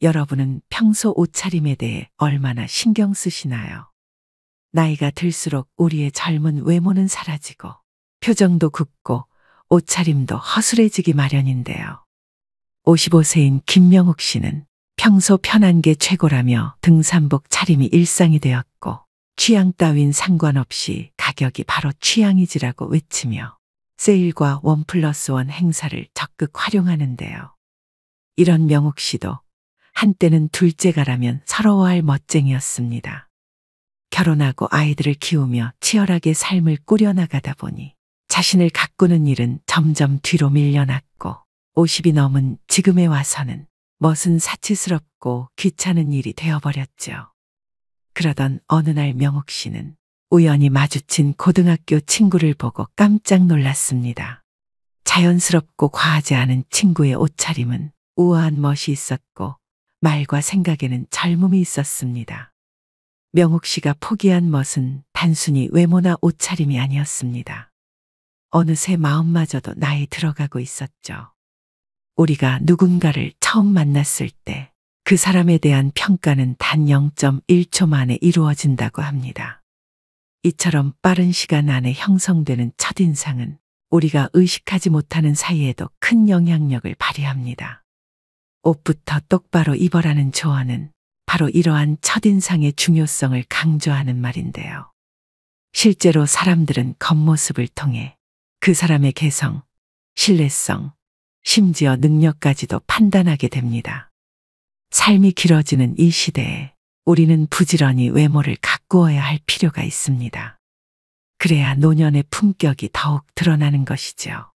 여러분은 평소 옷차림에 대해 얼마나 신경 쓰시나요? 나이가 들수록 우리의 젊은 외모는 사라지고 표정도 굽고 옷차림도 허술해지기 마련인데요. 55세인 김명욱 씨는 평소 편한 게 최고라며 등산복 차림이 일상이 되었고 취향 따윈 상관없이 가격이 바로 취향이지라고 외치며 세일과 1+1 행사를 적극 활용하는데요. 이런 명욱 씨도 한때는 둘째가라면 서러워할 멋쟁이였습니다. 결혼하고 아이들을 키우며 치열하게 삶을 꾸려나가다 보니 자신을 가꾸는 일은 점점 뒤로 밀려났고 50이 넘은 지금에 와서는 멋은 사치스럽고 귀찮은 일이 되어버렸죠. 그러던 어느 날 명욱 씨는 우연히 마주친 고등학교 친구를 보고 깜짝 놀랐습니다. 자연스럽고 과하지 않은 친구의 옷차림은 우아한 멋이 있었고 말과 생각에는 젊음이 있었습니다. 명욱 씨가 포기한 멋은 단순히 외모나 옷차림이 아니었습니다. 어느새 마음마저도 나이 들어가고 있었죠. 우리가 누군가를 처음 만났을 때 그 사람에 대한 평가는 단 0.1초 만에 이루어진다고 합니다. 이처럼 빠른 시간 안에 형성되는 첫인상은 우리가 의식하지 못하는 사이에도 큰 영향력을 발휘합니다. 옷부터 똑바로 입어라는 조언은 바로 이러한 첫인상의 중요성을 강조하는 말인데요. 실제로 사람들은 겉모습을 통해 그 사람의 개성, 신뢰성, 심지어 능력까지도 판단하게 됩니다. 삶이 길어지는 이 시대에 우리는 부지런히 외모를 가꾸어야 할 필요가 있습니다. 그래야 노년의 품격이 더욱 드러나는 것이죠.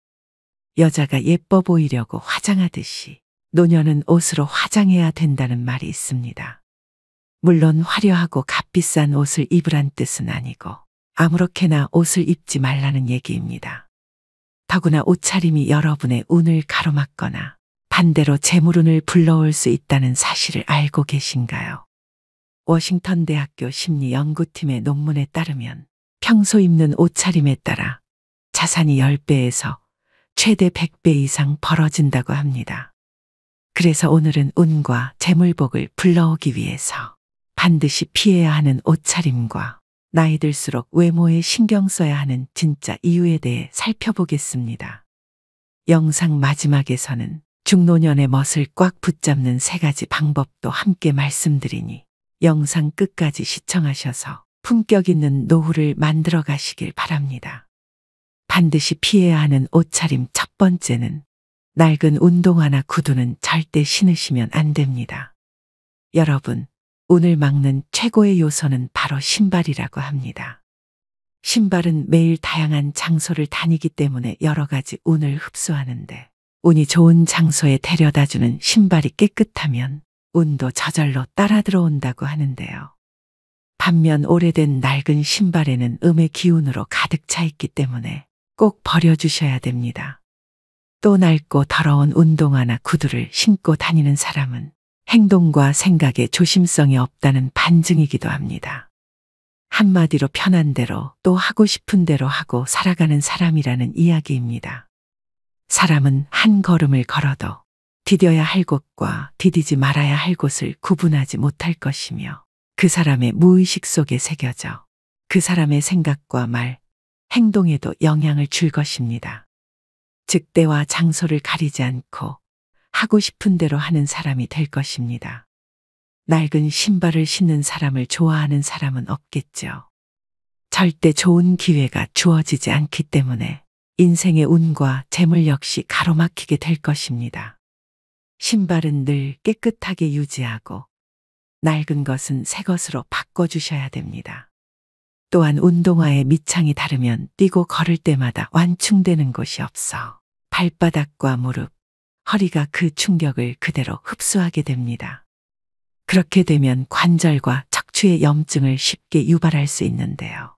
여자가 예뻐 보이려고 화장하듯이 노년은 옷으로 화장해야 된다는 말이 있습니다. 물론 화려하고 값비싼 옷을 입으란 뜻은 아니고 아무렇게나 옷을 입지 말라는 얘기입니다. 더구나 옷차림이 여러분의 운을 가로막거나 반대로 재물운을 불러올 수 있다는 사실을 알고 계신가요? 워싱턴 대학교 심리연구팀의 논문에 따르면 평소 입는 옷차림에 따라 자산이 10배에서 최대 100배 이상 벌어진다고 합니다. 그래서 오늘은 운과 재물복을 불러오기 위해서 반드시 피해야 하는 옷차림과 나이 들수록 외모에 신경 써야 하는 진짜 이유에 대해 살펴보겠습니다. 영상 마지막에서는 중노년의 멋을 꽉 붙잡는 3가지 방법도 함께 말씀드리니 영상 끝까지 시청하셔서 품격 있는 노후를 만들어 가시길 바랍니다. 반드시 피해야 하는 옷차림 첫 번째는 낡은 운동화나 구두는 절대 신으시면 안 됩니다. 여러분, 운을 막는 최고의 요소는 바로 신발이라고 합니다. 신발은 매일 다양한 장소를 다니기 때문에 여러 가지 운을 흡수하는데 운이 좋은 장소에 데려다주는 신발이 깨끗하면 운도 저절로 따라 들어온다고 하는데요. 반면 오래된 낡은 신발에는 음의 기운으로 가득 차 있기 때문에 꼭 버려주셔야 됩니다. 또 낡고 더러운 운동화나 구두를 신고 다니는 사람은 행동과 생각에 조심성이 없다는 반증이기도 합니다. 한마디로 편한 대로 또 하고 싶은 대로 하고 살아가는 사람이라는 이야기입니다. 사람은 한 걸음을 걸어도 디뎌야 할 곳과 디디지 말아야 할 곳을 구분하지 못할 것이며 그 사람의 무의식 속에 새겨져 그 사람의 생각과 말, 행동에도 영향을 줄 것입니다. 즉 때와 장소를 가리지 않고 하고 싶은 대로 하는 사람이 될 것입니다. 낡은 신발을 신는 사람을 좋아하는 사람은 없겠죠. 절대 좋은 기회가 주어지지 않기 때문에 인생의 운과 재물 역시 가로막히게 될 것입니다. 신발은 늘 깨끗하게 유지하고 낡은 것은 새 것으로 바꿔주셔야 됩니다. 또한 운동화의 밑창이 다르면 뛰고 걸을 때마다 완충되는 곳이 없어 발바닥과 무릎, 허리가 그 충격을 그대로 흡수하게 됩니다. 그렇게 되면 관절과 척추의 염증을 쉽게 유발할 수 있는데요.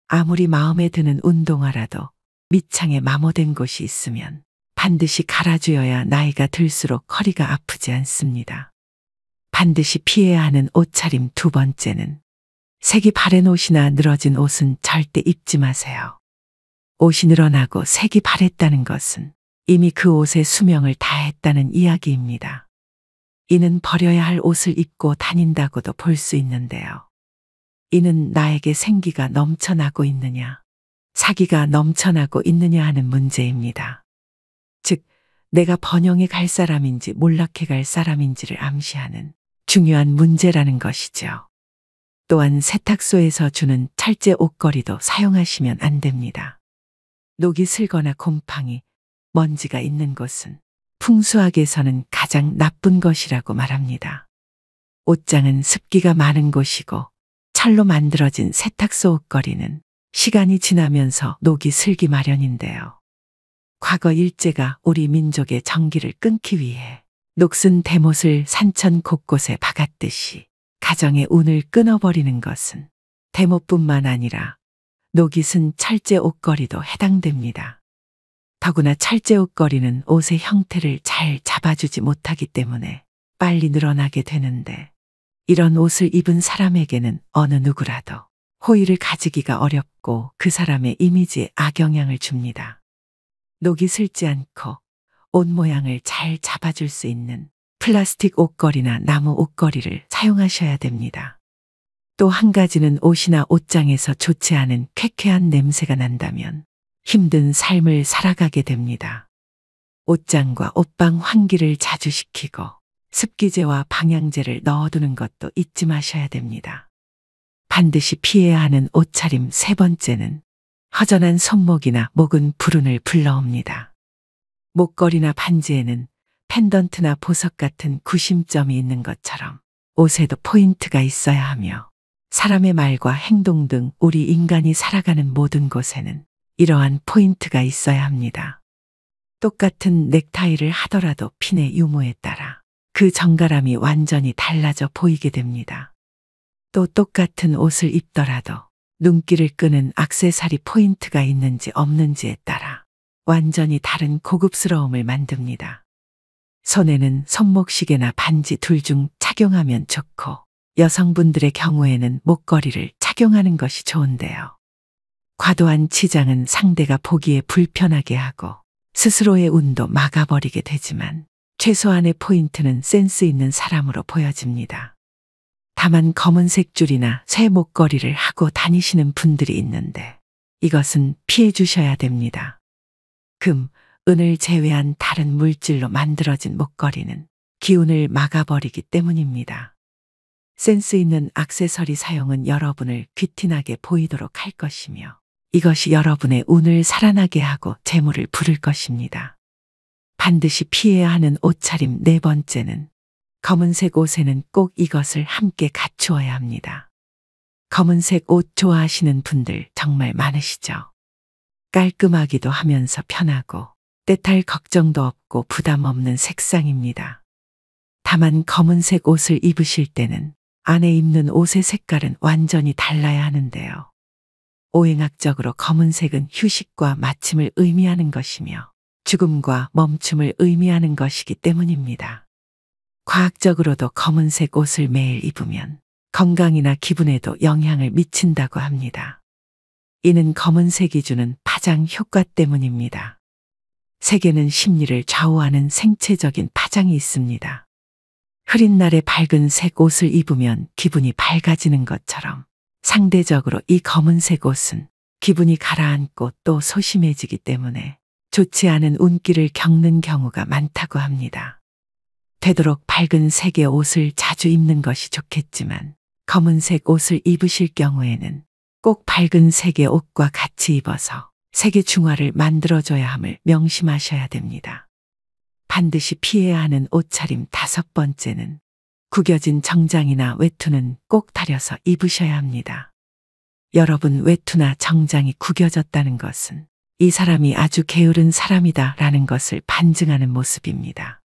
아무리 마음에 드는 운동화라도 밑창에 마모된 곳이 있으면 반드시 갈아주어야 나이가 들수록 허리가 아프지 않습니다. 반드시 피해야 하는 옷차림 두 번째는 색이 바랜 옷이나 늘어진 옷은 절대 입지 마세요. 옷이 늘어나고 색이 바랬다는 것은 이미 그 옷의 수명을 다했다는 이야기입니다. 이는 버려야 할 옷을 입고 다닌다고도 볼 수 있는데요. 이는 나에게 생기가 넘쳐나고 있느냐, 사기가 넘쳐나고 있느냐 하는 문제입니다. 즉, 내가 번영에 갈 사람인지 몰락해 갈 사람인지를 암시하는 중요한 문제라는 것이죠. 또한 세탁소에서 주는 철제 옷걸이도 사용하시면 안 됩니다. 녹이 슬거나 곰팡이, 먼지가 있는 곳은 풍수학에서는 가장 나쁜 것이라고 말합니다. 옷장은 습기가 많은 곳이고 철로 만들어진 세탁소 옷걸이는 시간이 지나면서 녹이 슬기 마련인데요. 과거 일제가 우리 민족의 정기를 끊기 위해 녹슨 대못을 산천 곳곳에 박았듯이 가정의 운을 끊어버리는 것은 대못뿐만 아니라 녹이 쓴 철제 옷걸이도 해당됩니다. 더구나 철제 옷걸이는 옷의 형태를 잘 잡아주지 못하기 때문에 빨리 늘어나게 되는데, 이런 옷을 입은 사람에게는 어느 누구라도 호의를 가지기가 어렵고 그 사람의 이미지에 악영향을 줍니다. 녹이 슬지 않고 옷 모양을 잘 잡아줄 수 있는 플라스틱 옷걸이나 나무 옷걸이를 사용하셔야 됩니다. 또 한 가지는 옷이나 옷장에서 좋지 않은 쾌쾌한 냄새가 난다면 힘든 삶을 살아가게 됩니다. 옷장과 옷방 환기를 자주 시키고 습기제와 방향제를 넣어두는 것도 잊지 마셔야 됩니다. 반드시 피해야 하는 옷차림 세 번째는 허전한 손목이나 목은 불운을 불러옵니다. 목걸이나 반지에는 펜던트나 보석 같은 구심점이 있는 것처럼 옷에도 포인트가 있어야 하며, 사람의 말과 행동 등 우리 인간이 살아가는 모든 곳에는 이러한 포인트가 있어야 합니다. 똑같은 넥타이를 하더라도 핀의 유무에 따라 그 정갈함이 완전히 달라져 보이게 됩니다. 또 똑같은 옷을 입더라도 눈길을 끄는 액세서리 포인트가 있는지 없는지에 따라 완전히 다른 고급스러움을 만듭니다. 손에는 손목시계나 반지 둘 중 착용하면 좋고, 여성분들의 경우에는 목걸이를 착용하는 것이 좋은데요. 과도한 치장은 상대가 보기에 불편하게 하고 스스로의 운도 막아버리게 되지만, 최소한의 포인트는 센스 있는 사람으로 보여집니다. 다만 검은색 줄이나 쇠 목걸이를 하고 다니시는 분들이 있는데 이것은 피해 주셔야 됩니다. 금, 은을 제외한 다른 물질로 만들어진 목걸이는 기운을 막아버리기 때문입니다. 센스 있는 액세서리 사용은 여러분을 귀티나게 보이도록 할 것이며, 이것이 여러분의 운을 살아나게 하고 재물을 부를 것입니다. 반드시 피해야 하는 옷차림 네 번째는 검은색 옷에는 꼭 이것을 함께 갖추어야 합니다. 검은색 옷 좋아하시는 분들 정말 많으시죠? 깔끔하기도 하면서 편하고 때탈 걱정도 없고 부담 없는 색상입니다. 다만 검은색 옷을 입으실 때는 안에 입는 옷의 색깔은 완전히 달라야 하는데요. 오행학적으로 검은색은 휴식과 마침을 의미하는 것이며 죽음과 멈춤을 의미하는 것이기 때문입니다. 과학적으로도 검은색 옷을 매일 입으면 건강이나 기분에도 영향을 미친다고 합니다. 이는 검은색이 주는 파장 효과 때문입니다. 색에는 심리를 좌우하는 생체적인 파장이 있습니다. 흐린 날에 밝은 색 옷을 입으면 기분이 밝아지는 것처럼, 상대적으로 이 검은색 옷은 기분이 가라앉고 또 소심해지기 때문에 좋지 않은 운기를 겪는 경우가 많다고 합니다. 되도록 밝은 색의 옷을 자주 입는 것이 좋겠지만, 검은색 옷을 입으실 경우에는 꼭 밝은 색의 옷과 같이 입어서 색의 중화를 만들어줘야 함을 명심하셔야 됩니다. 반드시 피해야 하는 옷차림 다섯 번째는 구겨진 정장이나 외투는 꼭 다려서 입으셔야 합니다. 여러분, 외투나 정장이 구겨졌다는 것은 이 사람이 아주 게으른 사람이다 라는 것을 반증하는 모습입니다.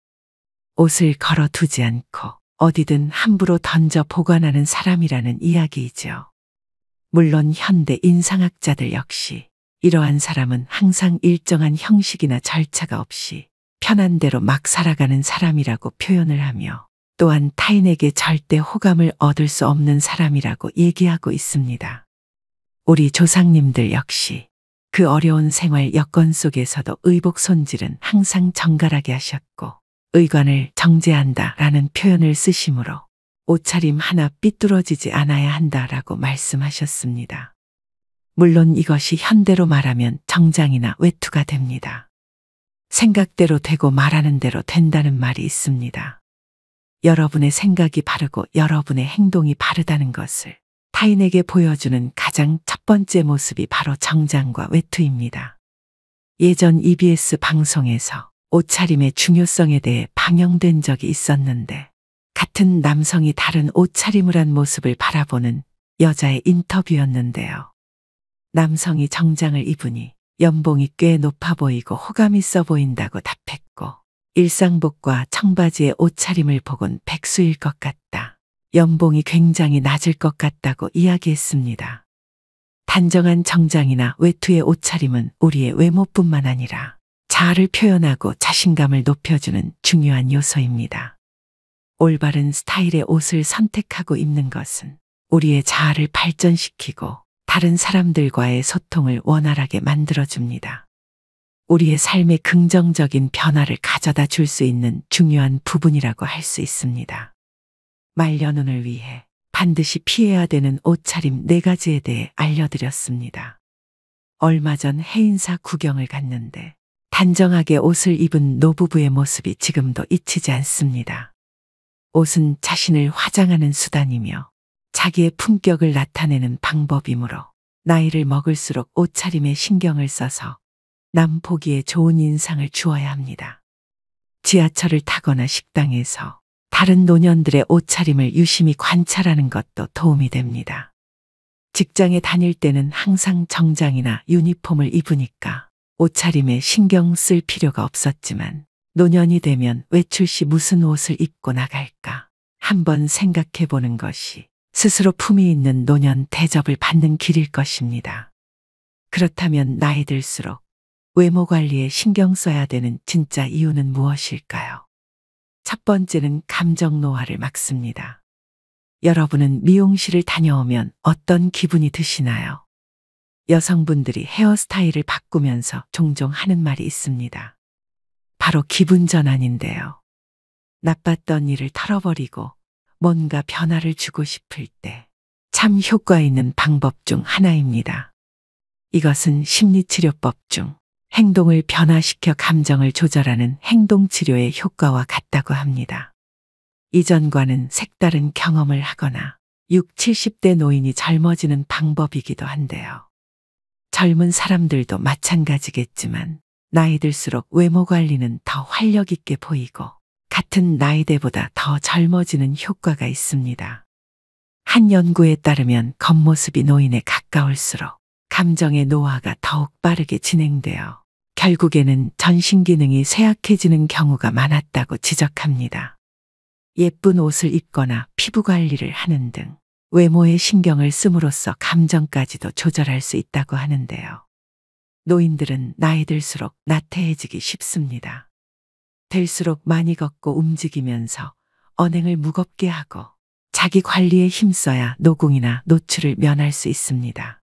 옷을 걸어두지 않고 어디든 함부로 던져 보관하는 사람이라는 이야기이죠. 물론 현대 인상학자들 역시 이러한 사람은 항상 일정한 형식이나 절차가 없이 편한 대로 막 살아가는 사람이라고 표현을 하며, 또한 타인에게 절대 호감을 얻을 수 없는 사람이라고 얘기하고 있습니다. 우리 조상님들 역시 그 어려운 생활 여건 속에서도 의복 손질은 항상 정갈하게 하셨고, 의관을 정제한다라는 표현을 쓰시므로 옷차림 하나 삐뚤어지지 않아야 한다라고 말씀하셨습니다. 물론 이것이 현대로 말하면 정장이나 외투가 됩니다. 생각대로 되고 말하는 대로 된다는 말이 있습니다. 여러분의 생각이 바르고 여러분의 행동이 바르다는 것을 타인에게 보여주는 가장 첫 번째 모습이 바로 정장과 외투입니다. 예전 EBS 방송에서 옷차림의 중요성에 대해 방영된 적이 있었는데 같은 남성이 다른 옷차림을 한 모습을 바라보는 여자의 인터뷰였는데요. 남성이 정장을 입으니 연봉이 꽤 높아 보이고 호감 있어 보인다고 답했고 일상복과 청바지의 옷차림을 보곤 백수일 것 같다. 연봉이 굉장히 낮을 것 같다고 이야기했습니다. 단정한 정장이나 외투의 옷차림은 우리의 외모뿐만 아니라 자아를 표현하고 자신감을 높여주는 중요한 요소입니다. 올바른 스타일의 옷을 선택하고 입는 것은 우리의 자아를 발전시키고 다른 사람들과의 소통을 원활하게 만들어줍니다. 우리의 삶에 긍정적인 변화를 가져다 줄 수 있는 중요한 부분이라고 할 수 있습니다. 말년운을 위해 반드시 피해야 되는 옷차림 4가지에 대해 알려드렸습니다. 얼마 전 해인사 구경을 갔는데 단정하게 옷을 입은 노부부의 모습이 지금도 잊히지 않습니다. 옷은 자신을 화장하는 수단이며 자기의 품격을 나타내는 방법이므로 나이를 먹을수록 옷차림에 신경을 써서 남 보기에 좋은 인상을 주어야 합니다. 지하철을 타거나 식당에서 다른 노년들의 옷차림을 유심히 관찰하는 것도 도움이 됩니다. 직장에 다닐 때는 항상 정장이나 유니폼을 입으니까 옷차림에 신경 쓸 필요가 없었지만 노년이 되면 외출 시 무슨 옷을 입고 나갈까 한번 생각해 보는 것이 스스로 품위 있는 노년 대접을 받는 길일 것입니다. 그렇다면 나이 들수록 외모 관리에 신경 써야 되는 진짜 이유는 무엇일까요? 첫 번째는 감정 노화를 막습니다. 여러분은 미용실을 다녀오면 어떤 기분이 드시나요? 여성분들이 헤어스타일을 바꾸면서 종종 하는 말이 있습니다. 바로 기분 전환인데요. 나빴던 일을 털어버리고 뭔가 변화를 주고 싶을 때 참 효과 있는 방법 중 하나입니다. 이것은 심리치료법 중 행동을 변화시켜 감정을 조절하는 행동치료의 효과와 같다고 합니다. 이전과는 색다른 경험을 하거나 6, 70대 노인이 젊어지는 방법이기도 한데요. 젊은 사람들도 마찬가지겠지만 나이 들수록 외모 관리는 더 활력 있게 보이고 같은 나이대보다 더 젊어지는 효과가 있습니다. 한 연구에 따르면 겉모습이 노인에 가까울수록 감정의 노화가 더욱 빠르게 진행되어 결국에는 전신 기능이 쇠약해지는 경우가 많았다고 지적합니다. 예쁜 옷을 입거나 피부 관리를 하는 등 외모에 신경을 씀으로써 감정까지도 조절할 수 있다고 하는데요. 노인들은 나이 들수록 나태해지기 쉽습니다. 될수록 많이 걷고 움직이면서 언행을 무겁게 하고 자기 관리에 힘써야 노궁이나 노출을 면할 수 있습니다.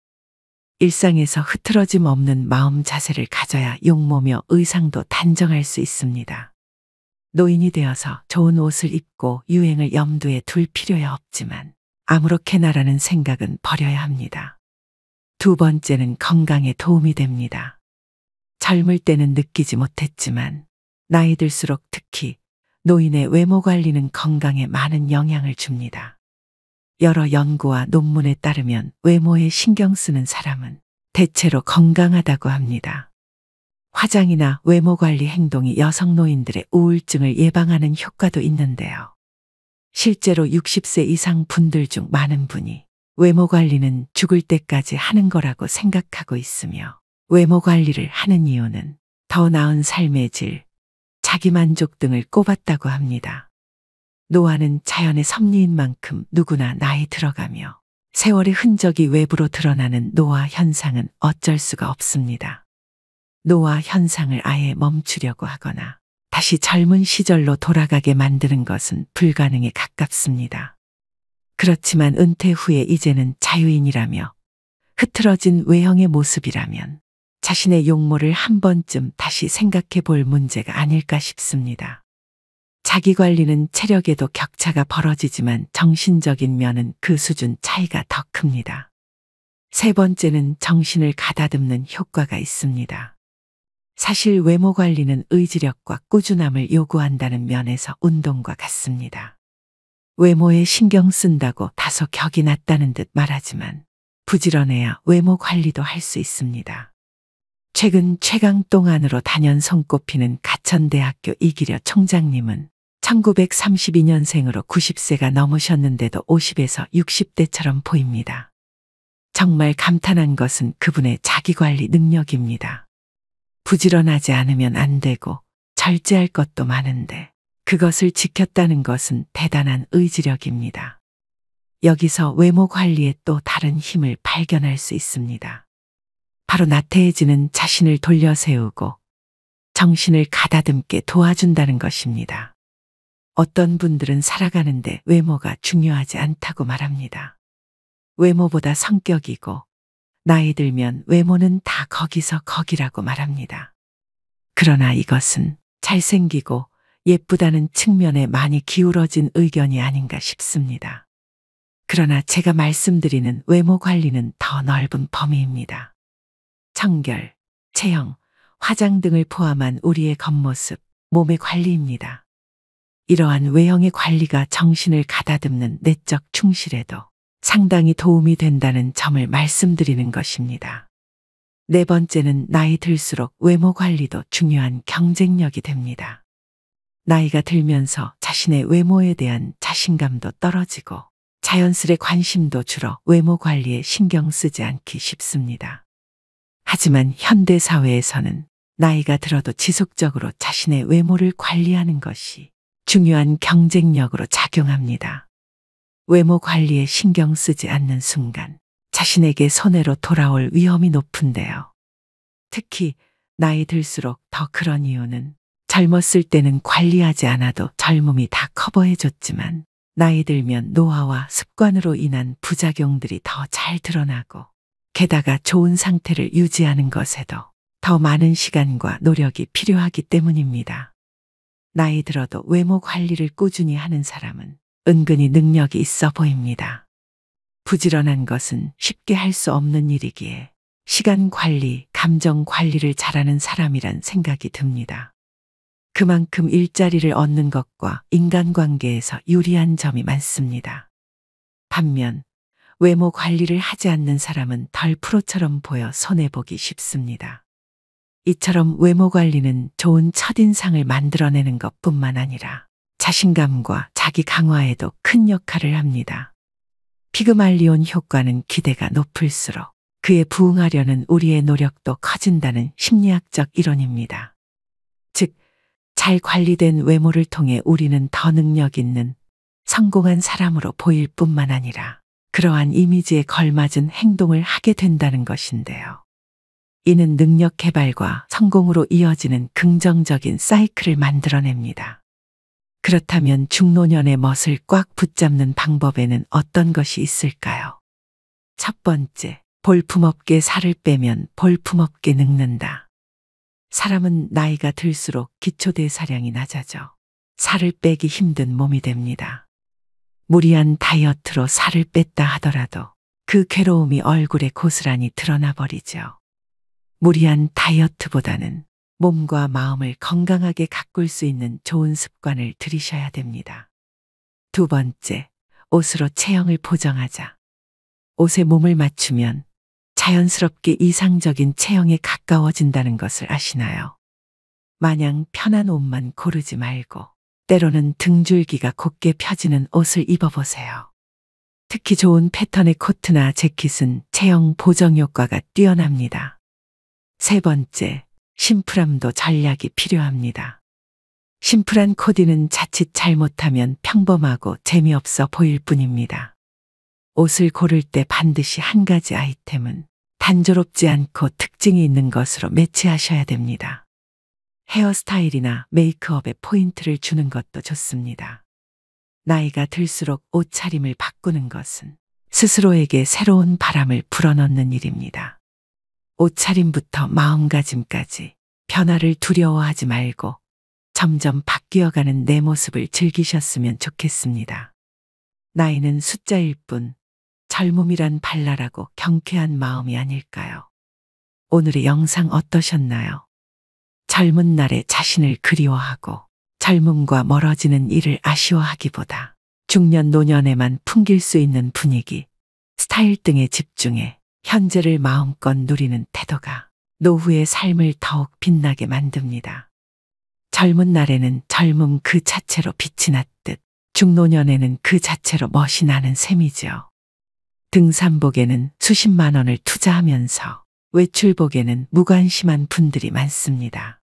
일상에서 흐트러짐 없는 마음 자세를 가져야 용모며 의상도 단정할 수 있습니다. 노인이 되어서 좋은 옷을 입고 유행을 염두에 둘 필요야 없지만 아무렇게나라는 생각은 버려야 합니다. 두 번째는 건강에 도움이 됩니다. 젊을 때는 느끼지 못했지만 나이 들수록 특히 노인의 외모 관리는 건강에 많은 영향을 줍니다. 여러 연구와 논문에 따르면 외모에 신경 쓰는 사람은 대체로 건강하다고 합니다. 화장이나 외모 관리 행동이 여성 노인들의 우울증을 예방하는 효과도 있는데요. 실제로 60세 이상 분들 중 많은 분이 외모 관리는 죽을 때까지 하는 거라고 생각하고 있으며 외모 관리를 하는 이유는 더 나은 삶의 질, 자기만족 등을 꼽았다고 합니다. 노화는 자연의 섭리인 만큼 누구나 나이 들어가며 세월의 흔적이 외부로 드러나는 노화 현상은 어쩔 수가 없습니다. 노화 현상을 아예 멈추려고 하거나 다시 젊은 시절로 돌아가게 만드는 것은 불가능에 가깝습니다. 그렇지만 은퇴 후에 이제는 자유인이라며 흐트러진 외형의 모습이라면 자신의 용모를 한 번쯤 다시 생각해 볼 문제가 아닐까 싶습니다. 자기 관리는 체력에도 격차가 벌어지지만 정신적인 면은 그 수준 차이가 더 큽니다. 세 번째는 정신을 가다듬는 효과가 있습니다. 사실 외모 관리는 의지력과 꾸준함을 요구한다는 면에서 운동과 같습니다. 외모에 신경 쓴다고 다소 격이 낮다는 듯 말하지만 부지런해야 외모 관리도 할 수 있습니다. 최근 최강동 안으로 단연 손꼽히는 가천대학교 이기려 총장님은 1932년생으로 90세가 넘으셨는데도 50에서 60대처럼 보입니다. 정말 감탄한 것은 그분의 자기관리 능력입니다. 부지런하지 않으면 안 되고 절제할 것도 많은데 그것을 지켰다는 것은 대단한 의지력입니다. 여기서 외모 관리에 또 다른 힘을 발견할 수 있습니다. 바로 나태해지는 자신을 돌려세우고 정신을 가다듬게 도와준다는 것입니다. 어떤 분들은 살아가는데 외모가 중요하지 않다고 말합니다. 외모보다 성격이고 나이 들면 외모는 다 거기서 거기라고 말합니다. 그러나 이것은 잘생기고 예쁘다는 측면에 많이 기울어진 의견이 아닌가 싶습니다. 그러나 제가 말씀드리는 외모 관리는 더 넓은 범위입니다. 청결, 체형, 화장 등을 포함한 우리의 겉모습, 몸의 관리입니다. 이러한 외형의 관리가 정신을 가다듬는 내적 충실에도 상당히 도움이 된다는 점을 말씀드리는 것입니다. 네 번째는 나이 들수록 외모 관리도 중요한 경쟁력이 됩니다. 나이가 들면서 자신의 외모에 대한 자신감도 떨어지고 자연스레 관심도 줄어 외모 관리에 신경 쓰지 않기 쉽습니다. 하지만 현대 사회에서는 나이가 들어도 지속적으로 자신의 외모를 관리하는 것이 중요한 경쟁력으로 작용합니다. 외모 관리에 신경 쓰지 않는 순간 자신에게 손해로 돌아올 위험이 높은데요. 특히 나이 들수록 더 그런 이유는 젊었을 때는 관리하지 않아도 젊음이 다 커버해줬지만 나이 들면 노화와 습관으로 인한 부작용들이 더 잘 드러나고 게다가 좋은 상태를 유지하는 것에도 더 많은 시간과 노력이 필요하기 때문입니다. 나이 들어도 외모 관리를 꾸준히 하는 사람은 은근히 능력이 있어 보입니다. 부지런한 것은 쉽게 할 수 없는 일이기에 시간 관리, 감정 관리를 잘하는 사람이란 생각이 듭니다. 그만큼 일자리를 얻는 것과 인간관계에서 유리한 점이 많습니다. 반면 외모 관리를 하지 않는 사람은 덜 프로처럼 보여 손해보기 쉽습니다. 이처럼 외모 관리는 좋은 첫인상을 만들어내는 것뿐만 아니라 자신감과 자기 강화에도 큰 역할을 합니다. 피그말리온 효과는 기대가 높을수록 그에 부응하려는 우리의 노력도 커진다는 심리학적 이론입니다. 즉, 잘 관리된 외모를 통해 우리는 더 능력 있는 성공한 사람으로 보일 뿐만 아니라 그러한 이미지에 걸맞은 행동을 하게 된다는 것인데요. 이는 능력 개발과 성공으로 이어지는 긍정적인 사이클을 만들어냅니다. 그렇다면 중노년의 멋을 꽉 붙잡는 방법에는 어떤 것이 있을까요? 첫 번째, 볼품없게 살을 빼면 볼품없게 늙는다. 사람은 나이가 들수록 기초대사량이 낮아져 살을 빼기 힘든 몸이 됩니다. 무리한 다이어트로 살을 뺐다 하더라도 그 괴로움이 얼굴에 고스란히 드러나 버리죠. 무리한 다이어트보다는 몸과 마음을 건강하게 가꿀 수 있는 좋은 습관을 들이셔야 됩니다. 두 번째, 옷으로 체형을 보정하자. 옷에 몸을 맞추면 자연스럽게 이상적인 체형에 가까워진다는 것을 아시나요? 마냥 편한 옷만 고르지 말고 때로는 등줄기가 곧게 펴지는 옷을 입어보세요. 특히 좋은 패턴의 코트나 재킷은 체형 보정 효과가 뛰어납니다. 세 번째, 심플함도 전략이 필요합니다. 심플한 코디는 자칫 잘못하면 평범하고 재미없어 보일 뿐입니다. 옷을 고를 때 반드시 한 가지 아이템은 단조롭지 않고 특징이 있는 것으로 매치하셔야 됩니다. 헤어스타일이나 메이크업에 포인트를 주는 것도 좋습니다. 나이가 들수록 옷차림을 바꾸는 것은 스스로에게 새로운 바람을 불어넣는 일입니다. 옷차림부터 마음가짐까지 변화를 두려워하지 말고 점점 바뀌어가는 내 모습을 즐기셨으면 좋겠습니다. 나이는 숫자일 뿐 젊음이란 발랄하고 경쾌한 마음이 아닐까요? 오늘의 영상 어떠셨나요? 젊은 날의 자신을 그리워하고 젊음과 멀어지는 일을 아쉬워하기보다 중년 노년에만 풍길 수 있는 분위기, 스타일 등에 집중해 현재를 마음껏 누리는 태도가 노후의 삶을 더욱 빛나게 만듭니다. 젊은 날에는 젊음 그 자체로 빛이 났듯 중노년에는 그 자체로 멋이 나는 셈이죠. 등산복에는 수십만 원을 투자하면서 외출복에는 무관심한 분들이 많습니다.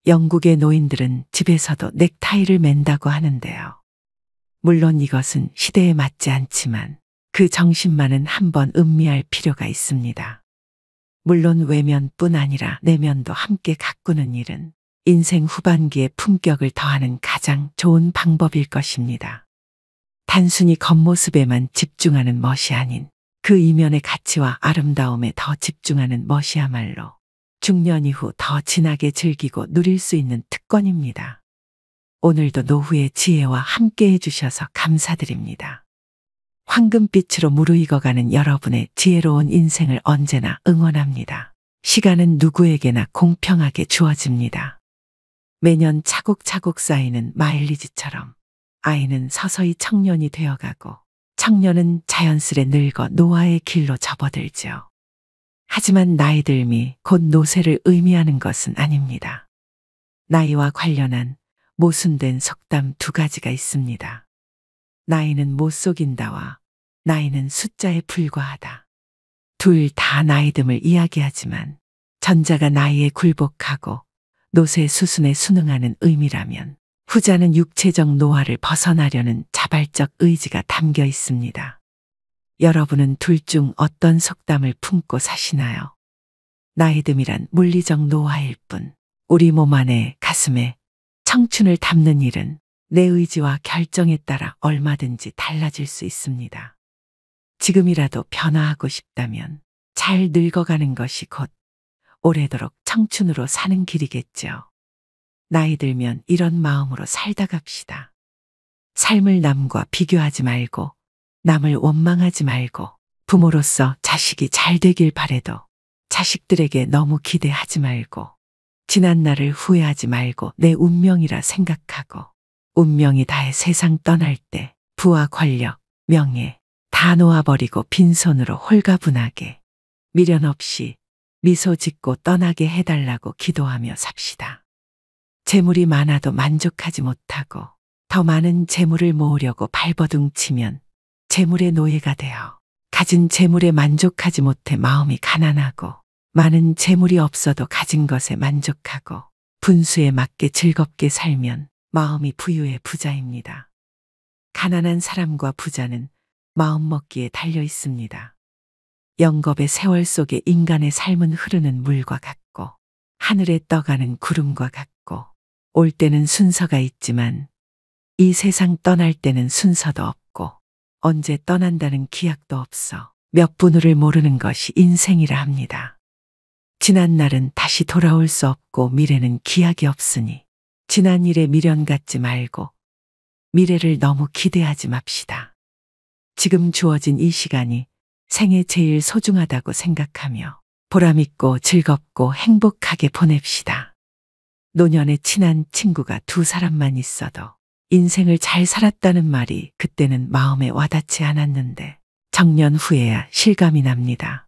영국의 노인들은 집에서도 넥타이를 맨다고 하는데요. 물론 이것은 시대에 맞지 않지만 그 정신만은 한번 음미할 필요가 있습니다. 물론 외면뿐 아니라 내면도 함께 가꾸는 일은 인생 후반기에 품격을 더하는 가장 좋은 방법일 것입니다. 단순히 겉모습에만 집중하는 멋이 아닌 그 이면의 가치와 아름다움에 더 집중하는 멋이야말로 중년 이후 더 진하게 즐기고 누릴 수 있는 특권입니다. 오늘도 노후의 지혜와 함께 해주셔서 감사드립니다. 황금빛으로 무르익어가는 여러분의 지혜로운 인생을 언제나 응원합니다. 시간은 누구에게나 공평하게 주어집니다. 매년 차곡차곡 쌓이는 마일리지처럼 아이는 서서히 청년이 되어가고 청년은 자연스레 늙어 노화의 길로 접어들죠. 하지만 나이 듦이 곧 노쇠를 의미하는 것은 아닙니다. 나이와 관련한 모순된 속담 두 가지가 있습니다. 나이는 못 속인다와 나이는 숫자에 불과하다. 둘 다 나이 듦을 이야기하지만 전자가 나이에 굴복하고 노쇠 수순에 순응하는 의미라면 후자는 육체적 노화를 벗어나려는 자발적 의지가 담겨 있습니다. 여러분은 둘 중 어떤 속담을 품고 사시나요? 나이 듦이란 물리적 노화일 뿐 우리 몸 안에 가슴에 청춘을 담는 일은 내 의지와 결정에 따라 얼마든지 달라질 수 있습니다. 지금이라도 변화하고 싶다면 잘 늙어가는 것이 곧 오래도록 청춘으로 사는 길이겠죠. 나이 들면 이런 마음으로 살다 갑시다. 삶을 남과 비교하지 말고 남을 원망하지 말고 부모로서 자식이 잘 되길 바래도 자식들에게 너무 기대하지 말고 지난 날을 후회하지 말고 내 운명이라 생각하고 운명이 다해 세상 떠날 때 부와 권력, 명예 다 놓아버리고 빈손으로 홀가분하게 미련 없이 미소 짓고 떠나게 해달라고 기도하며 삽시다. 재물이 많아도 만족하지 못하고 더 많은 재물을 모으려고 발버둥치면 재물의 노예가 되어 가진 재물에 만족하지 못해 마음이 가난하고 많은 재물이 없어도 가진 것에 만족하고 분수에 맞게 즐겁게 살면 마음이 부유의 부자입니다. 가난한 사람과 부자는 마음먹기에 달려 있습니다. 영겁의 세월 속에 인간의 삶은 흐르는 물과 같고 하늘에 떠가는 구름과 같고 올 때는 순서가 있지만 이 세상 떠날 때는 순서도 없고 언제 떠난다는 기약도 없어 몇 분 후를 모르는 것이 인생이라 합니다. 지난 날은 다시 돌아올 수 없고 미래는 기약이 없으니 지난 일에 미련 갖지 말고 미래를 너무 기대하지 맙시다. 지금 주어진 이 시간이 생애 제일 소중하다고 생각하며 보람있고 즐겁고 행복하게 보냅시다. 노년에 친한 친구가 두 사람만 있어도 인생을 잘 살았다는 말이 그때는 마음에 와닿지 않았는데 정년 후에야 실감이 납니다.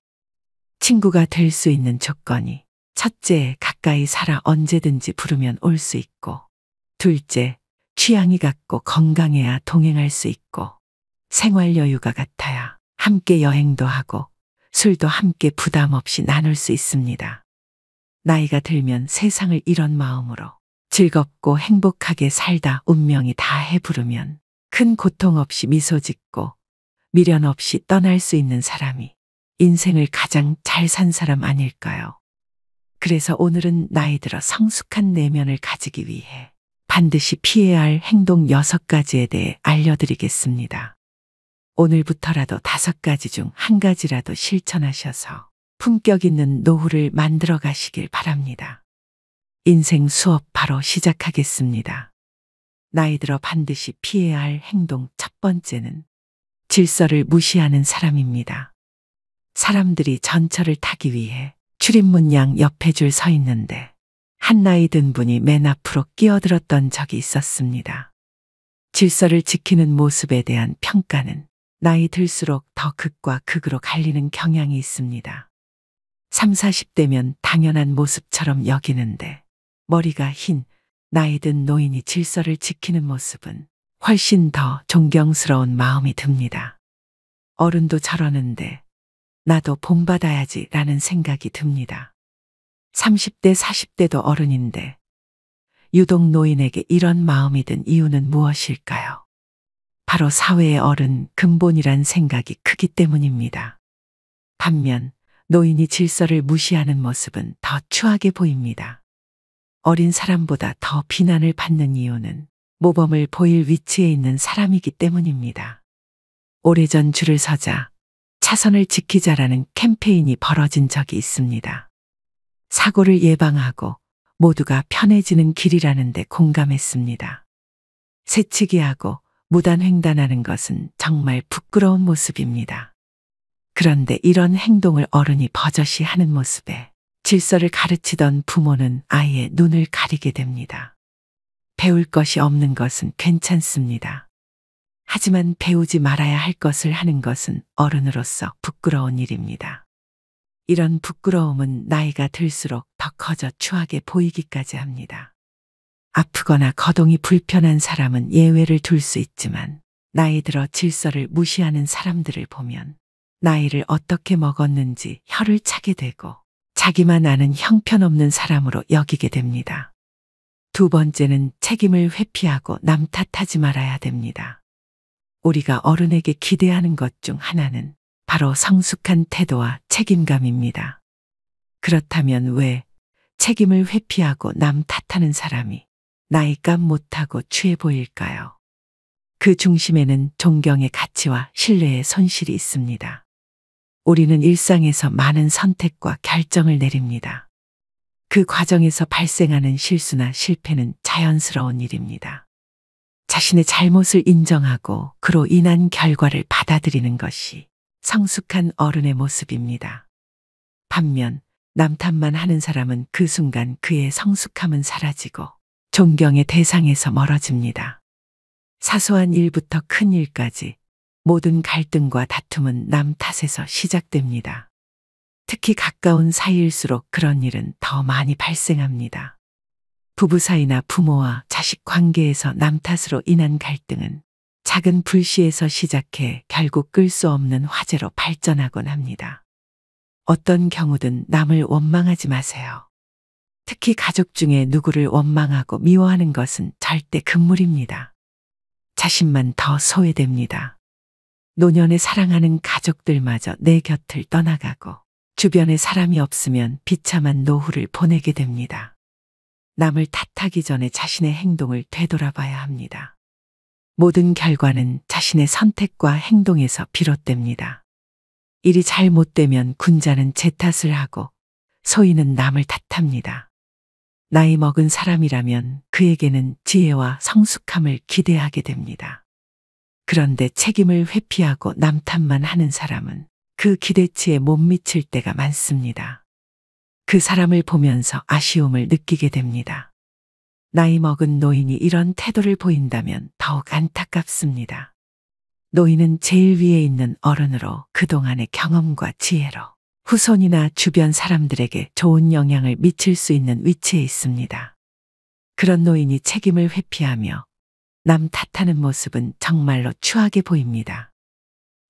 친구가 될 수 있는 조건이 첫째, 가까이 살아 언제든지 부르면 올 수 있고 둘째, 취향이 같고 건강해야 동행할 수 있고 생활 여유가 같아야 함께 여행도 하고 술도 함께 부담 없이 나눌 수 있습니다. 나이가 들면 세상을 이런 마음으로 즐겁고 행복하게 살다 운명이 다해 부르면 큰 고통 없이 미소 짓고 미련 없이 떠날 수 있는 사람이 인생을 가장 잘 산 사람 아닐까요? 그래서 오늘은 나이 들어 성숙한 내면을 가지기 위해 반드시 피해야 할 행동 6가지에 대해 알려드리겠습니다. 오늘부터라도 5가지 중 1가지라도 실천하셔서 품격 있는 노후를 만들어 가시길 바랍니다. 인생 수업 바로 시작하겠습니다. 나이 들어 반드시 피해야 할 행동 첫 번째는 질서를 무시하는 사람입니다. 사람들이 전철을 타기 위해 출입문 양 옆에 줄 서 있는데 한 나이 든 분이 맨 앞으로 끼어들었던 적이 있었습니다. 질서를 지키는 모습에 대한 평가는 나이 들수록 더 극과 극으로 갈리는 경향이 있습니다. 30, 40대면 당연한 모습처럼 여기는데 머리가 흰 나이 든 노인이 질서를 지키는 모습은 훨씬 더 존경스러운 마음이 듭니다. 어른도 저러는데 나도 본받아야지 라는 생각이 듭니다. 30대, 40대도 어른인데 유독 노인에게 이런 마음이 든 이유는 무엇일까요? 바로 사회의 어른 근본이란 생각이 크기 때문입니다. 반면 노인이 질서를 무시하는 모습은 더 추하게 보입니다. 어린 사람보다 더 비난을 받는 이유는 모범을 보일 위치에 있는 사람이기 때문입니다. 오래전 줄을 서자 차선을 지키자라는 캠페인이 벌어진 적이 있습니다. 사고를 예방하고 모두가 편해지는 길이라는 데 공감했습니다. 새치기하고 무단횡단하는 것은 정말 부끄러운 모습입니다. 그런데 이런 행동을 어른이 버젓이 하는 모습에 질서를 가르치던 부모는 아이의 눈을 가리게 됩니다. 배울 것이 없는 것은 괜찮습니다. 하지만 배우지 말아야 할 것을 하는 것은 어른으로서 부끄러운 일입니다. 이런 부끄러움은 나이가 들수록 더 커져 추하게 보이기까지 합니다. 아프거나 거동이 불편한 사람은 예외를 둘 수 있지만 나이 들어 질서를 무시하는 사람들을 보면 나이를 어떻게 먹었는지 혀를 차게 되고 자기만 아는 형편없는 사람으로 여기게 됩니다. 두 번째는 책임을 회피하고 남 탓하지 말아야 됩니다. 우리가 어른에게 기대하는 것 중 하나는 바로 성숙한 태도와 책임감입니다. 그렇다면 왜 책임을 회피하고 남 탓하는 사람이 나이값 못하고 취해 보일까요? 그 중심에는 존경의 가치와 신뢰의 손실이 있습니다. 우리는 일상에서 많은 선택과 결정을 내립니다. 그 과정에서 발생하는 실수나 실패는 자연스러운 일입니다. 자신의 잘못을 인정하고 그로 인한 결과를 받아들이는 것이 성숙한 어른의 모습입니다. 반면 남 탓만 하는 사람은 그 순간 그의 성숙함은 사라지고 존경의 대상에서 멀어집니다. 사소한 일부터 큰 일까지 모든 갈등과 다툼은 남 탓에서 시작됩니다. 특히 가까운 사이일수록 그런 일은 더 많이 발생합니다. 부부 사이나 부모와 자식 관계에서 남 탓으로 인한 갈등은 작은 불씨에서 시작해 결국 끌 수 없는 화재로 발전하곤 합니다. 어떤 경우든 남을 원망하지 마세요. 특히 가족 중에 누구를 원망하고 미워하는 것은 절대 금물입니다. 자신만 더 소외됩니다. 노년에 사랑하는 가족들마저 내 곁을 떠나가고 주변에 사람이 없으면 비참한 노후를 보내게 됩니다. 남을 탓하기 전에 자신의 행동을 되돌아봐야 합니다. 모든 결과는 자신의 선택과 행동에서 비롯됩니다. 일이 잘못되면 군자는 제 탓을 하고 소인은 남을 탓합니다. 나이 먹은 사람이라면 그에게는 지혜와 성숙함을 기대하게 됩니다. 그런데 책임을 회피하고 남 탓만 하는 사람은 그 기대치에 못 미칠 때가 많습니다. 그 사람을 보면서 아쉬움을 느끼게 됩니다. 나이 먹은 노인이 이런 태도를 보인다면 더욱 안타깝습니다. 노인은 제일 위에 있는 어른으로 그동안의 경험과 지혜로 후손이나 주변 사람들에게 좋은 영향을 미칠 수 있는 위치에 있습니다. 그런 노인이 책임을 회피하며 남 탓하는 모습은 정말로 추하게 보입니다.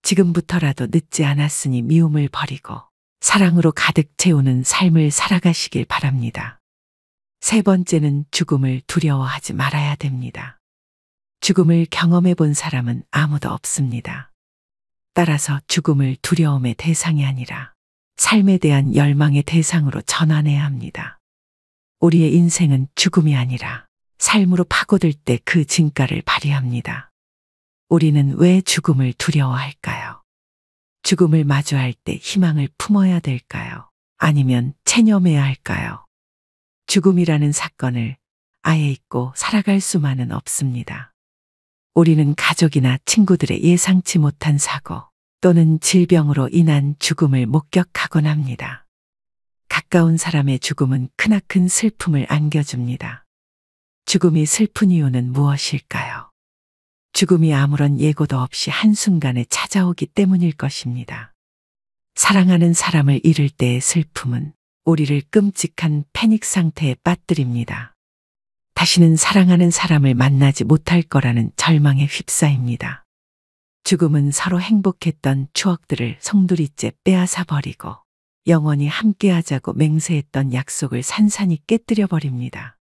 지금부터라도 늦지 않았으니 미움을 버리고 사랑으로 가득 채우는 삶을 살아가시길 바랍니다. 세 번째는 죽음을 두려워하지 말아야 됩니다. 죽음을 경험해 본 사람은 아무도 없습니다. 따라서 죽음을 두려움의 대상이 아니라 삶에 대한 열망의 대상으로 전환해야 합니다. 우리의 인생은 죽음이 아니라 삶으로 파고들 때 그 진가를 발휘합니다. 우리는 왜 죽음을 두려워할까요? 죽음을 마주할 때 희망을 품어야 될까요? 아니면 체념해야 할까요? 죽음이라는 사건을 아예 잊고 살아갈 수만은 없습니다. 우리는 가족이나 친구들의 예상치 못한 사고 또는 질병으로 인한 죽음을 목격하곤 합니다. 가까운 사람의 죽음은 크나큰 슬픔을 안겨줍니다. 죽음이 슬픈 이유는 무엇일까요? 죽음이 아무런 예고도 없이 한순간에 찾아오기 때문일 것입니다. 사랑하는 사람을 잃을 때의 슬픔은 우리를 끔찍한 패닉 상태에 빠뜨립니다. 다시는 사랑하는 사람을 만나지 못할 거라는 절망에 휩싸입니다. 죽음은 서로 행복했던 추억들을 송두리째 빼앗아 버리고 영원히 함께하자고 맹세했던 약속을 산산이 깨뜨려 버립니다.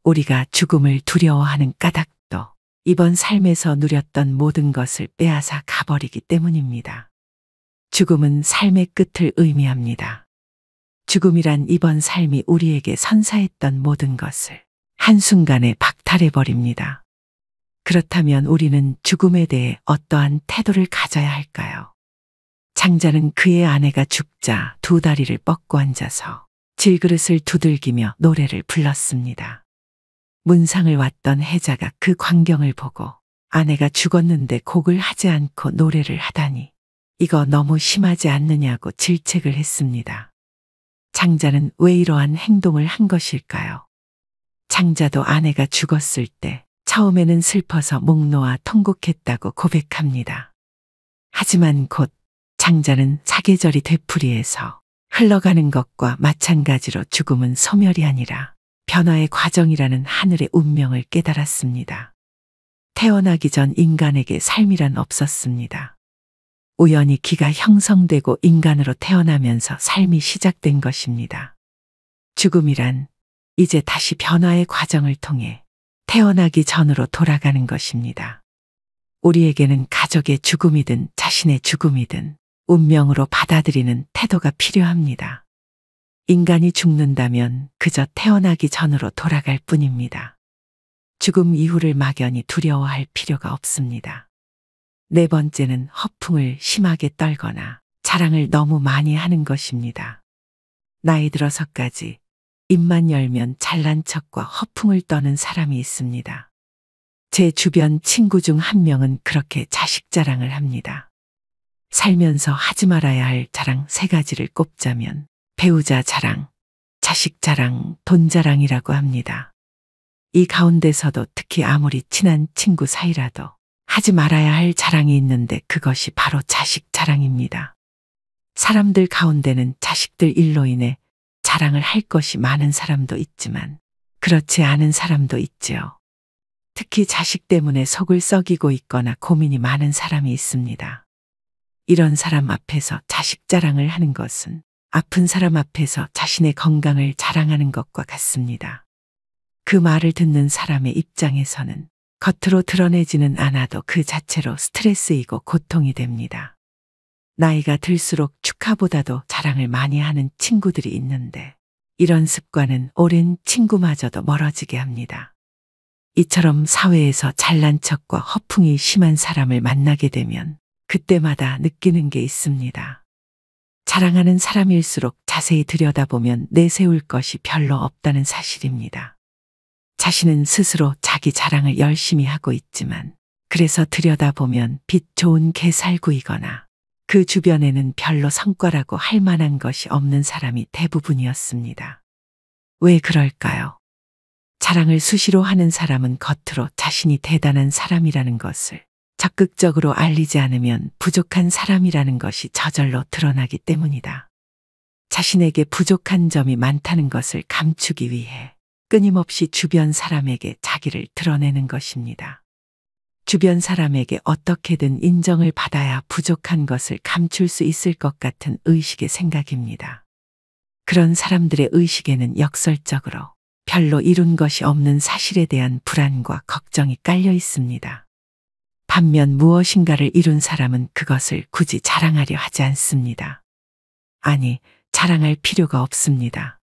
우리가 죽음을 두려워하는 까닭도 이번 삶에서 누렸던 모든 것을 빼앗아 가버리기 때문입니다. 죽음은 삶의 끝을 의미합니다. 죽음이란 이번 삶이 우리에게 선사했던 모든 것을 한순간에 박탈해 버립니다. 그렇다면 우리는 죽음에 대해 어떠한 태도를 가져야 할까요? 장자는 그의 아내가 죽자 두 다리를 뻗고 앉아서 질그릇을 두들기며 노래를 불렀습니다. 문상을 왔던 해자가 그 광경을 보고 아내가 죽었는데 곡을 하지 않고 노래를 하다니 이거 너무 심하지 않느냐고 질책을 했습니다. 장자는 왜 이러한 행동을 한 것일까요? 장자도 아내가 죽었을 때 처음에는 슬퍼서 목 놓아 통곡했다고 고백합니다. 하지만 곧 장자는 사계절이 되풀이해서 흘러가는 것과 마찬가지로 죽음은 소멸이 아니라 변화의 과정이라는 하늘의 운명을 깨달았습니다. 태어나기 전 인간에게 삶이란 없었습니다. 우연히 기가 형성되고 인간으로 태어나면서 삶이 시작된 것입니다. 죽음이란 이제 다시 변화의 과정을 통해 태어나기 전으로 돌아가는 것입니다. 우리에게는 가족의 죽음이든 자신의 죽음이든 운명으로 받아들이는 태도가 필요합니다. 인간이 죽는다면 그저 태어나기 전으로 돌아갈 뿐입니다. 죽음 이후를 막연히 두려워할 필요가 없습니다. 네 번째는 허풍을 심하게 떨거나 자랑을 너무 많이 하는 것입니다. 나이 들어서까지 입만 열면 잘난 척과 허풍을 떠는 사람이 있습니다. 제 주변 친구 중 한 명은 그렇게 자식 자랑을 합니다. 살면서 하지 말아야 할 자랑 3가지를 꼽자면 배우자 자랑, 자식 자랑, 돈 자랑이라고 합니다. 이 가운데서도 특히 아무리 친한 친구 사이라도 하지 말아야 할 자랑이 있는데 그것이 바로 자식 자랑입니다. 사람들 가운데는 자식들 일로 인해 자랑을 할 것이 많은 사람도 있지만 그렇지 않은 사람도 있지요. 특히 자식 때문에 속을 썩이고 있거나 고민이 많은 사람이 있습니다. 이런 사람 앞에서 자식 자랑을 하는 것은 아픈 사람 앞에서 자신의 건강을 자랑하는 것과 같습니다. 그 말을 듣는 사람의 입장에서는 겉으로 드러내지는 않아도 그 자체로 스트레스이고 고통이 됩니다. 나이가 들수록 축하보다도 자랑을 많이 하는 친구들이 있는데 이런 습관은 오랜 친구마저도 멀어지게 합니다. 이처럼 사회에서 잘난 척과 허풍이 심한 사람을 만나게 되면 그때마다 느끼는 게 있습니다. 자랑하는 사람일수록 자세히 들여다보면 내세울 것이 별로 없다는 사실입니다. 자신은 스스로 자기 자랑을 열심히 하고 있지만 그래서 들여다보면 빛 좋은 개살구이거나 그 주변에는 별로 성과라고 할 만한 것이 없는 사람이 대부분이었습니다. 왜 그럴까요? 자랑을 수시로 하는 사람은 겉으로 자신이 대단한 사람이라는 것을 적극적으로 알리지 않으면 부족한 사람이라는 것이 저절로 드러나기 때문이다. 자신에게 부족한 점이 많다는 것을 감추기 위해 끊임없이 주변 사람에게 자기를 드러내는 것입니다. 주변 사람에게 어떻게든 인정을 받아야 부족한 것을 감출 수 있을 것 같은 의식의 생각입니다. 그런 사람들의 의식에는 역설적으로 별로 이룬 것이 없는 사실에 대한 불안과 걱정이 깔려 있습니다. 반면 무엇인가를 이룬 사람은 그것을 굳이 자랑하려 하지 않습니다. 아니, 자랑할 필요가 없습니다.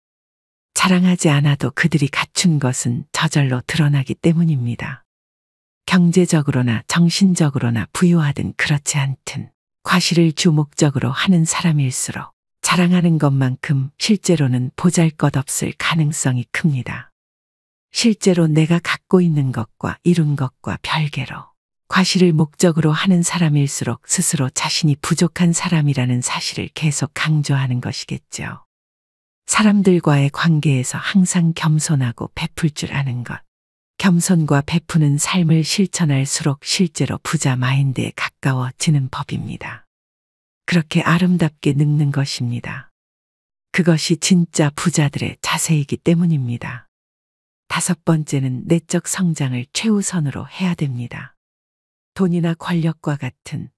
자랑하지 않아도 그들이 갖춘 것은 저절로 드러나기 때문입니다. 경제적으로나 정신적으로나 부유하든 그렇지 않든 과실을 주 목적으로 하는 사람일수록 자랑하는 것만큼 실제로는 보잘것없을 가능성이 큽니다. 실제로 내가 갖고 있는 것과 이룬 것과 별개로 과시를 목적으로 하는 사람일수록 스스로 자신이 부족한 사람이라는 사실을 계속 강조하는 것이겠죠. 사람들과의 관계에서 항상 겸손하고 베풀 줄 아는 것. 겸손과 베푸는 삶을 실천할수록 실제로 부자 마인드에 가까워지는 법입니다. 그렇게 아름답게 늙는 것입니다. 그것이 진짜 부자들의 자세이기 때문입니다. 5번째는 내적 성장을 최우선으로 해야 됩니다. 돈이나 권력과 같은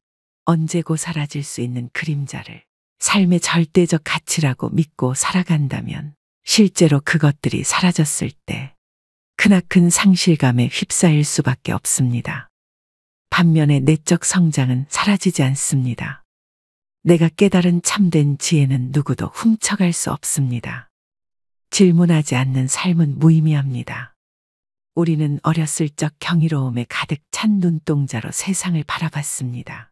언제고 사라질 수 있는 그림자를 삶의 절대적 가치라고 믿고 살아간다면 실제로 그것들이 사라졌을 때 크나큰 상실감에 휩싸일 수밖에 없습니다. 반면에 내적 성장은 사라지지 않습니다. 내가 깨달은 참된 지혜는 누구도 훔쳐갈 수 없습니다. 질문하지 않는 삶은 무의미합니다. 우리는 어렸을 적 경이로움에 가득 찬 눈동자로 세상을 바라봤습니다.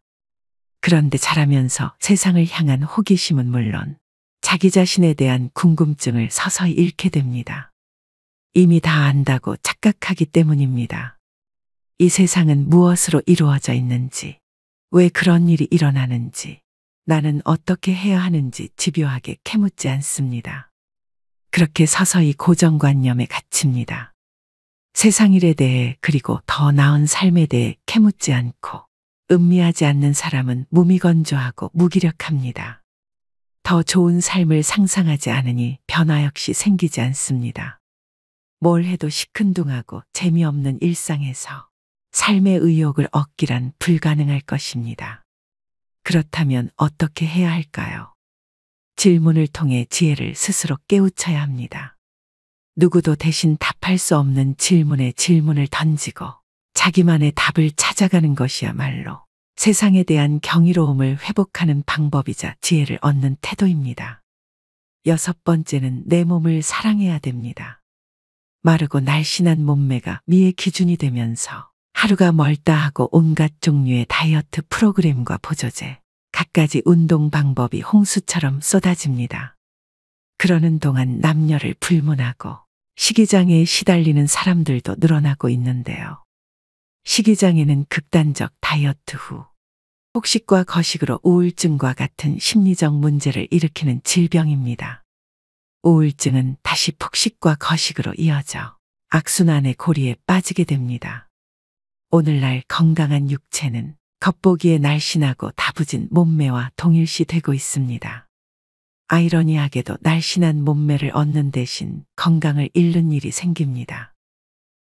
그런데 자라면서 세상을 향한 호기심은 물론 자기 자신에 대한 궁금증을 서서히 잃게 됩니다. 이미 다 안다고 착각하기 때문입니다. 이 세상은 무엇으로 이루어져 있는지, 왜 그런 일이 일어나는지, 나는 어떻게 해야 하는지 집요하게 캐묻지 않습니다. 그렇게 서서히 고정관념에 갇힙니다. 세상 일에 대해 그리고 더 나은 삶에 대해 캐묻지 않고 음미하지 않는 사람은 무미건조하고 무기력합니다. 더 좋은 삶을 상상하지 않으니 변화 역시 생기지 않습니다. 뭘 해도 시큰둥하고 재미없는 일상에서 삶의 의욕을 얻기란 불가능할 것입니다. 그렇다면 어떻게 해야 할까요? 질문을 통해 지혜를 스스로 깨우쳐야 합니다. 누구도 대신 답할 수 없는 질문에 질문을 던지고 자기만의 답을 찾아가는 것이야말로 세상에 대한 경이로움을 회복하는 방법이자 지혜를 얻는 태도입니다. 6번째는 내 몸을 사랑해야 됩니다. 마르고 날씬한 몸매가 미의 기준이 되면서 하루가 멀다 하고 온갖 종류의 다이어트 프로그램과 보조제, 갖가지 운동 방법이 홍수처럼 쏟아집니다. 그러는 동안 남녀를 불문하고 식이장애에 시달리는 사람들도 늘어나고 있는데요. 식이장애는 극단적 다이어트 후 폭식과 거식으로 우울증과 같은 심리적 문제를 일으키는 질병입니다. 우울증은 다시 폭식과 거식으로 이어져 악순환의 고리에 빠지게 됩니다. 오늘날 건강한 육체는 겉보기에 날씬하고 다부진 몸매와 동일시되고 있습니다. 아이러니하게도 날씬한 몸매를 얻는 대신 건강을 잃는 일이 생깁니다.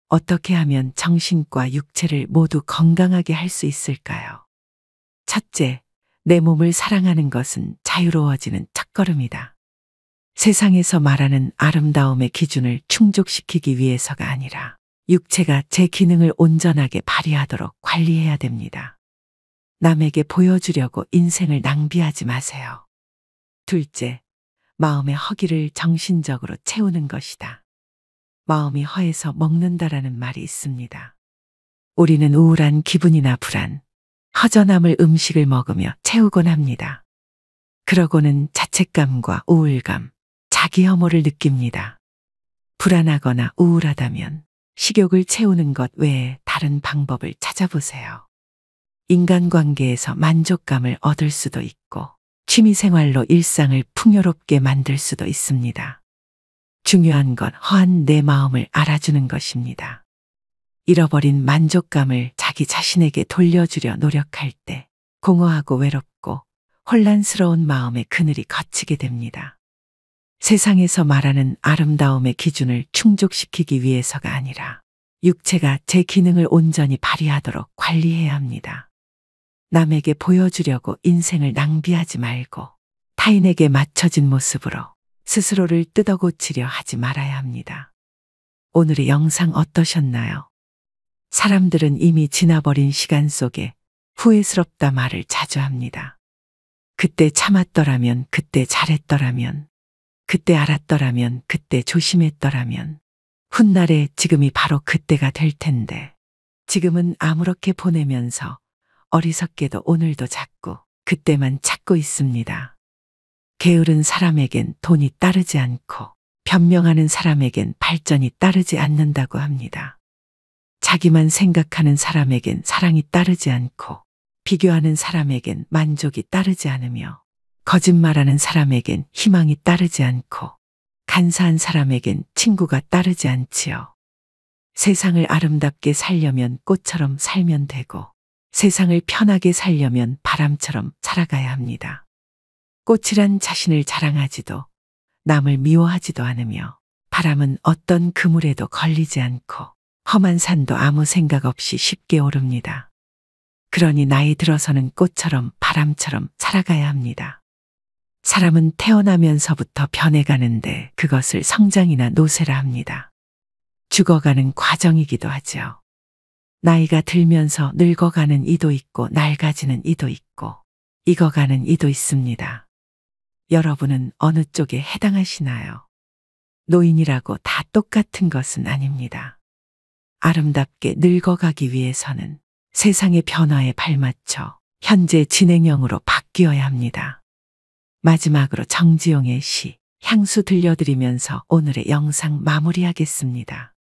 어떻게 하면 정신과 육체를 모두 건강하게 할 수 있을까요? 첫째, 내 몸을 사랑하는 것은 자유로워지는 첫걸음이다. 세상에서 말하는 아름다움의 기준을 충족시키기 위해서가 아니라 육체가 제 기능을 온전하게 발휘하도록 관리해야 됩니다. 남에게 보여주려고 인생을 낭비하지 마세요. 둘째, 마음의 허기를 정신적으로 채우는 것이다. 마음이 허해서 먹는다라는 말이 있습니다. 우리는 우울한 기분이나 불안, 허전함을 음식을 먹으며 채우곤 합니다. 그러고는 자책감과 우울감, 자기 혐오를 느낍니다. 불안하거나 우울하다면 식욕을 채우는 것 외에 다른 방법을 찾아보세요. 인간관계에서 만족감을 얻을 수도 있고 취미생활로 일상을 풍요롭게 만들 수도 있습니다. 중요한 건 허한 내 마음을 알아주는 것입니다. 잃어버린 만족감을 자기 자신에게 돌려주려 노력할 때 공허하고 외롭고 혼란스러운 마음의 그늘이 걷히게 됩니다. 세상에서 말하는 아름다움의 기준을 충족시키기 위해서가 아니라 육체가 제 기능을 온전히 발휘하도록 관리해야 합니다. 남에게 보여주려고 인생을 낭비하지 말고 타인에게 맞춰진 모습으로 스스로를 뜯어고치려 하지 말아야 합니다. 오늘의 영상 어떠셨나요? 사람들은 이미 지나버린 시간 속에 후회스럽다 말을 자주 합니다. 그때 참았더라면, 그때 잘했더라면, 그때 알았더라면, 그때 조심했더라면, 훗날에 지금이 바로 그때가 될 텐데, 지금은 아무렇게 보내면서 어리석게도 오늘도 자꾸 그때만 찾고 있습니다. 게으른 사람에겐 돈이 따르지 않고 변명하는 사람에겐 발전이 따르지 않는다고 합니다. 자기만 생각하는 사람에겐 사랑이 따르지 않고 비교하는 사람에겐 만족이 따르지 않으며 거짓말하는 사람에겐 희망이 따르지 않고 간사한 사람에겐 친구가 따르지 않지요. 세상을 아름답게 살려면 꽃처럼 살면 되고 세상을 편하게 살려면 바람처럼 살아가야 합니다. 꽃이란 자신을 자랑하지도 남을 미워하지도 않으며 바람은 어떤 그물에도 걸리지 않고 험한 산도 아무 생각 없이 쉽게 오릅니다. 그러니 나이 들어서는 꽃처럼 바람처럼 살아가야 합니다. 사람은 태어나면서부터 변해가는데 그것을 성장이나 노쇠라 합니다. 죽어가는 과정이기도 하죠. 나이가 들면서 늙어가는 이도 있고 낡아지는 이도 있고 익어가는 이도 있습니다. 여러분은 어느 쪽에 해당하시나요? 노인이라고 다 똑같은 것은 아닙니다. 아름답게 늙어가기 위해서는 세상의 변화에 발맞춰 현재 진행형으로 바뀌어야 합니다. 마지막으로 정지용의 시 향수 들려드리면서 오늘의 영상 마무리하겠습니다.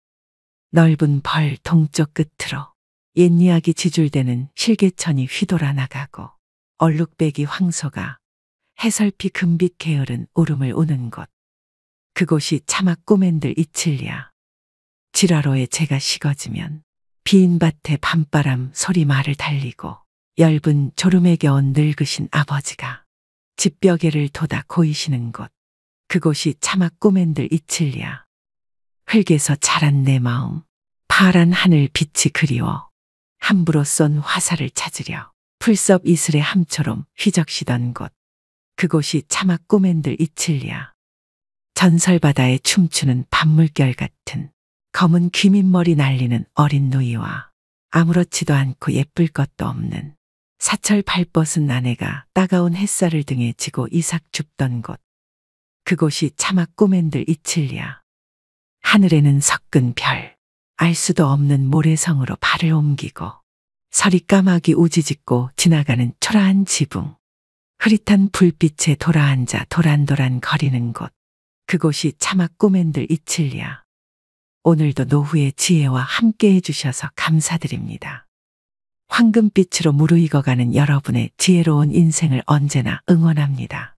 넓은 벌 동쪽 끝으로 옛 이야기 지줄대는 실개천이 휘돌아 나가고 얼룩배기 황소가 해설피 금빛 게으른 울음을 우는 곳. 그곳이 차마 꼬맨들 이칠리야. 지라로에 재가 식어지면 비인 밭에 밤바람 소리 말을 달리고 엷은 졸음에 겨운 늙으신 아버지가 집벽에를 돋아 고이시는 곳. 그곳이 차마 꼬맨들 이칠리야. 흙에서 자란 내 마음 파란 하늘 빛이 그리워 함부로 쏜 화살을 찾으려 풀섭 이슬의 함초롬 휘적시던 곳. 그곳이 차마 꼬맨들 이칠리야. 전설바다에 춤추는 밤물결 같은 검은 귀밑머리 날리는 어린 누이와 아무렇지도 않고 예쁠 것도 없는 사철 발벗은 아내가 따가운 햇살을 등에 지고 이삭 줍던 곳. 그곳이 차마 꼬맨들 이칠리야. 하늘에는 섞은 별, 알 수도 없는 모래성으로 발을 옮기고 서리 까마귀 우지짓고 지나가는 초라한 지붕. 흐릿한 불빛에 돌아앉아 도란도란 거리는 곳. 그곳이 차마 꼬맨들 이칠리야. 오늘도 노후의 지혜와 함께 해주셔서 감사드립니다. 황금빛으로 무르익어가는 여러분의 지혜로운 인생을 언제나 응원합니다.